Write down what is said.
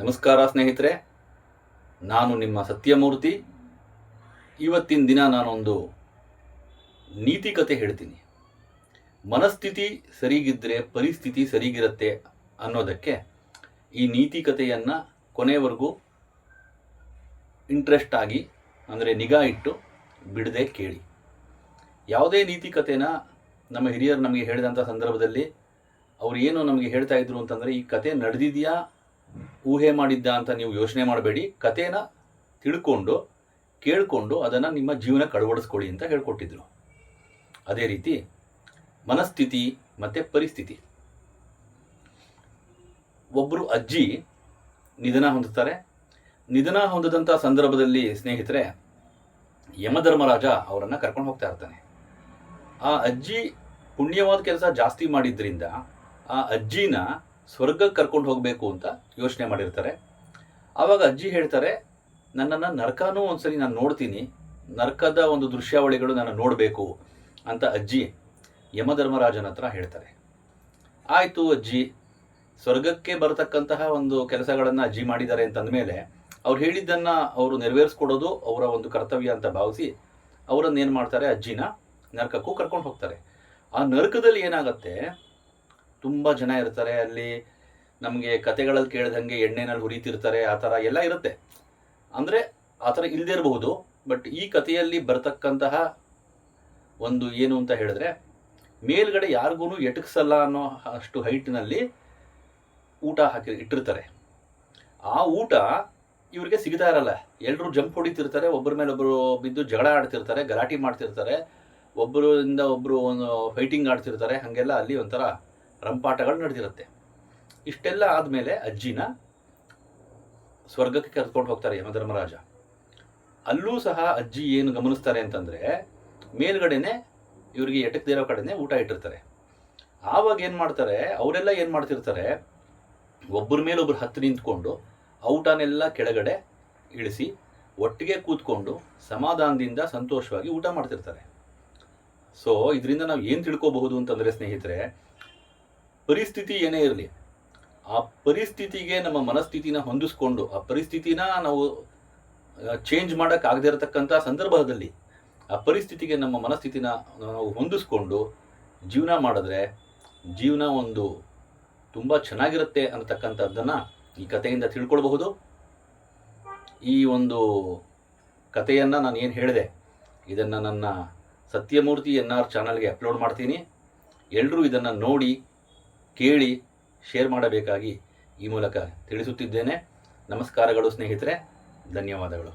ನಮಸ್ಕಾರ ಸ್ನೇಹಿತರೆ, ನಾನು ನಿಮ್ಮ ಸತ್ಯಮೂರ್ತಿ. ಇವತ್ತಿನ ದಿನ ನಾನೊಂದು ನೀತಿ ಕತೆ ಹೇಳ್ತೀನಿ. ಮನಸ್ಥಿತಿ ಸರಿಗಿದ್ದರೆ ಪರಿಸ್ಥಿತಿ ಸರಿಗಿರುತ್ತೆ ಅನ್ನೋದಕ್ಕೆ ಈ ನೀತಿ ಕಥೆಯನ್ನು ಕೊನೆವರೆಗೂ ಇಂಟ್ರೆಸ್ಟ್ ಆಗಿ, ಅಂದರೆ ನಿಗಾ ಇಟ್ಟು ಬಿಡದೆ ಕೇಳಿ. ಯಾವುದೇ ನೀತಿ ಕಥೆನ ನಮ್ಮ ಹಿರಿಯರು ನಮಗೆ ಹೇಳಿದಂಥ ಸಂದರ್ಭದಲ್ಲಿ ಅವ್ರು ಏನು ನಮಗೆ ಹೇಳ್ತಾ ಇದ್ರು ಅಂತಂದರೆ, ಈ ಕತೆ ನಡೆದಿದೆಯಾ ಊಹೆ ಮಾಡಿದ್ದ ಅಂತ ನೀವು ಯೋಚನೆ ಮಾಡಬೇಡಿ, ಕಥೆನ ತಿಳ್ಕೊಂಡು ಕೇಳಿಕೊಂಡು ಅದನ್ನು ನಿಮ್ಮ ಜೀವನಕ್ಕೆ ಅಳವಡಿಸ್ಕೊಳ್ಳಿ ಅಂತ ಹೇಳ್ಕೊಟ್ಟಿದ್ರು. ಅದೇ ರೀತಿ ಮನಸ್ಥಿತಿ ಮತ್ತು ಪರಿಸ್ಥಿತಿ. ಒಬ್ಬರು ಅಜ್ಜಿ ನಿಧನ ಹೊಂದುತ್ತಾರೆ. ನಿಧನ ಹೊಂದಿದಂಥ ಸಂದರ್ಭದಲ್ಲಿ ಸ್ನೇಹಿತರೆ, ಯಮಧರ್ಮರಾಜ ಅವರನ್ನು ಕರ್ಕೊಂಡು ಹೋಗ್ತಾ ಇರ್ತಾನೆ. ಆ ಅಜ್ಜಿ ಪುಣ್ಯವಾದ ಕೆಲಸ ಜಾಸ್ತಿ ಮಾಡಿದ್ರಿಂದ ಆ ಅಜ್ಜಿನ ಸ್ವರ್ಗಕ್ಕೆ ಕರ್ಕೊಂಡು ಹೋಗಬೇಕು ಅಂತ ಯೋಚನೆ ಮಾಡಿರ್ತಾರೆ. ಆವಾಗ ಅಜ್ಜಿ ಹೇಳ್ತಾರೆ, ನನ್ನನ್ನು ನರಕನೂ ಒಂದ್ಸರಿ ನಾನು ನೋಡ್ತೀನಿ, ನರಕದ ಒಂದು ದೃಶ್ಯಾವಳಿಗಳು ನಾನು ನೋಡಬೇಕು ಅಂತ ಅಜ್ಜಿ ಯಮಧರ್ಮರಾಜನ ಹತ್ರ ಹೇಳ್ತಾರೆ. ಆಯಿತು, ಅಜ್ಜಿ ಸ್ವರ್ಗಕ್ಕೆ ಬರತಕ್ಕಂತಹ ಒಂದು ಕೆಲಸಗಳನ್ನು ಅಜ್ಜಿ ಮಾಡಿದ್ದಾರೆ ಅಂತಂದಮೇಲೆ ಅವ್ರು ಹೇಳಿದ್ದನ್ನು ಅವರು ನೆರವೇರಿಸ್ಕೊಡೋದು ಅವರ ಒಂದು ಕರ್ತವ್ಯ ಅಂತ ಭಾವಿಸಿ ಅವರನ್ನೇನು ಮಾಡ್ತಾರೆ, ಅಜ್ಜಿನ ನರಕಕ್ಕೂ ಕರ್ಕೊಂಡು ಹೋಗ್ತಾರೆ. ಆ ನರಕದಲ್ಲಿ ಏನಾಗುತ್ತೆ, ತುಂಬ ಜನ ಇರ್ತಾರೆ. ಅಲ್ಲಿ ನಮಗೆ ಕತೆಗಳಲ್ಲಿ ಕೇಳಿದಂಗೆ ಎಣ್ಣೆನಲ್ಲಿ ಹುರಿತಿರ್ತಾರೆ, ಆ ಥರ ಎಲ್ಲ ಇರುತ್ತೆ. ಅಂದರೆ ಆ ಥರ ಇಲ್ಲದೇ ಇರಬಹುದು. ಬಟ್ ಈ ಕಥೆಯಲ್ಲಿ ಬರ್ತಕ್ಕಂತಹ ಒಂದು ಏನು ಅಂತ ಹೇಳಿದ್ರೆ, ಮೇಲ್ಗಡೆ ಯಾರಿಗೂ ಎಟಕ್ಸಲ್ಲ ಅನ್ನೋ ಅಷ್ಟು ಹೈಟ್ನಲ್ಲಿ ಊಟ ಇಟ್ಟಿರ್ತಾರೆ. ಆ ಊಟ ಇವ್ರಿಗೆ ಸಿಗ್ತಾ ಇರಲ್ಲ. ಎಲ್ಲರೂ ಜಂಪ್ ಹೊಡಿತಿರ್ತಾರೆ, ಒಬ್ಬರ ಮೇಲೆ ಒಬ್ಬರು ಬಿದ್ದು ಜಗಳ ಆಡ್ತಿರ್ತಾರೆ, ಗಲಾಟೆ ಮಾಡ್ತಿರ್ತಾರೆ, ಒಬ್ಬರಿಂದ ಒಬ್ಬರು ಒಂದು ಫೈಟಿಂಗ್ ಆಡ್ತಿರ್ತಾರೆ. ಹಾಗೆಲ್ಲ ಅಲ್ಲಿ ಒಂಥರ ರಂಪಾಟಗಳು ನಡೆದಿರುತ್ತೆ. ಇಷ್ಟೆಲ್ಲ ಆದಮೇಲೆ ಅಜ್ಜಿನ ಸ್ವರ್ಗಕ್ಕೆ ಕರ್ಕೊಂಡು ಹೋಗ್ತಾರೆ ಯಮಧರ್ಮರಾಜ. ಅಲ್ಲೂ ಸಹ ಅಜ್ಜಿ ಏನು ಗಮನಿಸ್ತಾರೆ ಅಂತಂದರೆ, ಮೇಲ್ಗಡೆನೆ ಇವರಿಗೆ ಎಟಕದೇ ಇರೋ ಕಡೆನೇ ಊಟ ಇಟ್ಟಿರ್ತಾರೆ. ಆವಾಗ ಏನು ಮಾಡ್ತಾರೆ, ಅವರೆಲ್ಲ ಏನು ಮಾಡ್ತಿರ್ತಾರೆ, ಒಬ್ಬರ ಮೇಲೊಬ್ಬರು ಹತ್ತು ನಿಂತ್ಕೊಂಡು ಊಟನೆಲ್ಲ ಕೆಳಗಡೆ ಇಳಿಸಿ ಒಟ್ಟಿಗೆ ಕೂತ್ಕೊಂಡು ಸಮಾಧಾನದಿಂದ ಸಂತೋಷವಾಗಿ ಊಟ ಮಾಡ್ತಿರ್ತಾರೆ. ಸೊ ಇದರಿಂದ ನಾವು ಏನು ತಿಳ್ಕೋಬಹುದು ಅಂತಂದರೆ ಸ್ನೇಹಿತರೆ, ಪರಿಸ್ಥಿತಿ ಏನೇ ಇರಲಿ, ಆ ಪರಿಸ್ಥಿತಿಗೆ ನಮ್ಮ ಮನಸ್ಥಿತಿನ ಹೊಂದಿಸ್ಕೊಂಡು ಆ ಪರಿಸ್ಥಿತಿನ ನಾವು ಚೇಂಜ್ ಮಾಡೋಕ್ಕಾಗದೇ ಇರತಕ್ಕಂಥ ಸಂದರ್ಭದಲ್ಲಿ ಆ ಪರಿಸ್ಥಿತಿಗೆ ನಮ್ಮ ಮನಸ್ಥಿತಿನ ನಾವು ಹೊಂದಿಸ್ಕೊಂಡು ಜೀವನ ಮಾಡಿದ್ರೆ ಜೀವನ ಒಂದು ತುಂಬ ಚೆನ್ನಾಗಿರುತ್ತೆ ಅನ್ನತಕ್ಕಂಥದ್ದನ್ನು ಈ ಕಥೆಯಿಂದ ತಿಳ್ಕೊಳ್ಬಹುದು. ಈ ಒಂದು ಕಥೆಯನ್ನು ನಾನು ಏನು ಹೇಳಿದೆ ಇದನ್ನು ನನ್ನ ಸತ್ಯಮೂರ್ತಿ NR ಚಾನಲ್ಗೆ ಅಪ್ಲೋಡ್ ಮಾಡ್ತೀನಿ. ಎಲ್ಲರೂ ಇದನ್ನು ನೋಡಿ ಕೇಳಿ ಶೇರ್ ಮಾಡಬೇಕಾಗಿ ಈ ಮೂಲಕ ತಿಳಿಸುತ್ತಿದ್ದೇನೆ. ನಮಸ್ಕಾರಗಳು ಸ್ನೇಹಿತರೆ, ಧನ್ಯವಾದಗಳು.